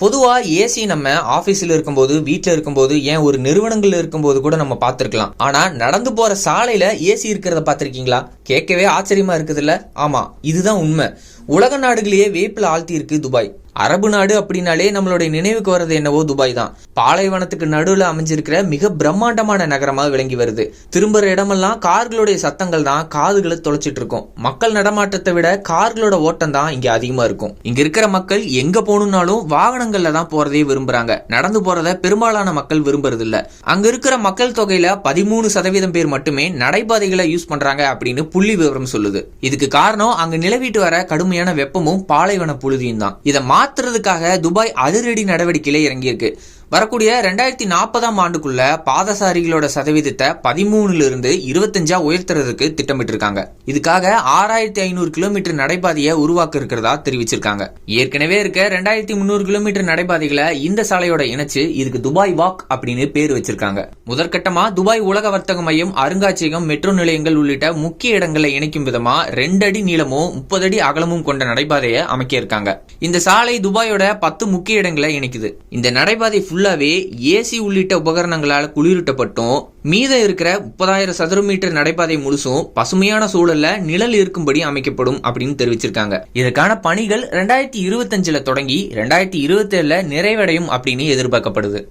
பொதுவா ஏசி நம்ம ஆபீஸ்ல இருக்கும்போது, வீட்டுல இருக்கும்போது, ஏன் ஒரு நிறுவனங்கள்ல இருக்கும்போது கூட நம்ம பார்த்திருக்கலாம். ஆனா நடந்து போற சாலையில ஏசி இருக்கிறத பார்த்திருக்கீங்களா? கேட்கவே ஆச்சரியமா இருக்குதுல்ல? ஆமா, இதுதான் உண்மை. உலக நாடுகளையே வேப்பில ஆழ்த்தி இருக்கு துபாய். அரபு நாடு அப்படின்னாலே நம்மளுடைய நினைவுக்கு வர்றது என்னவோ துபாய் தான். பாலைவனத்துக்கு நடுவில் அமைஞ்சிருக்கிற மிக பிரம்மாண்டமான நகரமாக விளங்கி வருது. திரும்புற இடமெல்லாம் கார்களுடைய சத்தங்கள் தான் காதுகளை தொலைச்சிட்டு இருக்கும். மக்கள் நடமாட்டத்தை விட கார்களோட ஓட்டம் தான் இங்க அதிகமா இருக்கும். இங்க இருக்கிற மக்கள் எங்க போகணும்னாலும் வாகனங்கள்ல தான் போறதே விரும்புறாங்க. நடந்து போறத பெரும்பாலான மக்கள் விரும்புறது இல்ல. அங்க இருக்கிற மக்கள் தொகையில 13% பேர் மட்டுமே நடைபாதைகளை யூஸ் பண்றாங்க அப்படின்னு புள்ளி விவரம் சொல்லுது. இதுக்கு காரணம் அங்க நிலவிட்டு வர கடுமையான வெப்பமும் பாலைவன புழுதியும் தான். இதை மாற்றுறதுக்காக துபாய் அதிரடி நடவடிக்கையில இறங்கியிருக்கு. வரக்கூடிய 2040 ஆண்டுக்குள்ள பாதசாரிகளோட சதவீதத்தை 13 இருந்து 25 உயர்த்துறதுக்கு திட்டமிட்டு இருக்காங்க. இதுக்காக 6500 கிலோமீட்டர் நடைபாதையை உருவாக்க இருக்கிறதா தெரிவிச்சிருக்காங்க. ஏற்கனவே இருக்க 2300 கிலோமீட்டர் நடைபாதைகளை இந்த சாலையோட இணைச்சு இதுக்கு துபாய் வாக் அப்படின்னு பேர் வச்சிருக்காங்க. முதற்கட்டமா துபாய் உலக வர்த்தக மையம், அருங்காட்சியகம், மெட்ரோ நிலையங்கள் உள்ளிட்ட முக்கிய இடங்களை இணைக்கும் விதமா 2 அடி நீளமும் 30 அடி அகலமும் கொண்ட நடைபாதையை அமைக்க இருக்காங்க. இந்த சாலை துபாயோட 10 முக்கிய இடங்களை இணைக்குது. இந்த நடைபாதை ஃபுல்லாவே ஏசி உள்ளிட்ட உபகரணங்களால் குளிரூட்டப்பட்டும், மீதம் இருக்கிற 30,000 சதுர மீட்டர் நடைபாதை முழுசும் பசுமையான சூழல்ல நிழல் இருக்கும்படி அமைக்கப்படும் அப்படின்னு தெரிவிச்சிருக்காங்க. இதற்கான பணிகள் 2025 தொடங்கி 2027 நிறைவடையும் அப்படின்னு எதிர்பார்க்கப்படுது.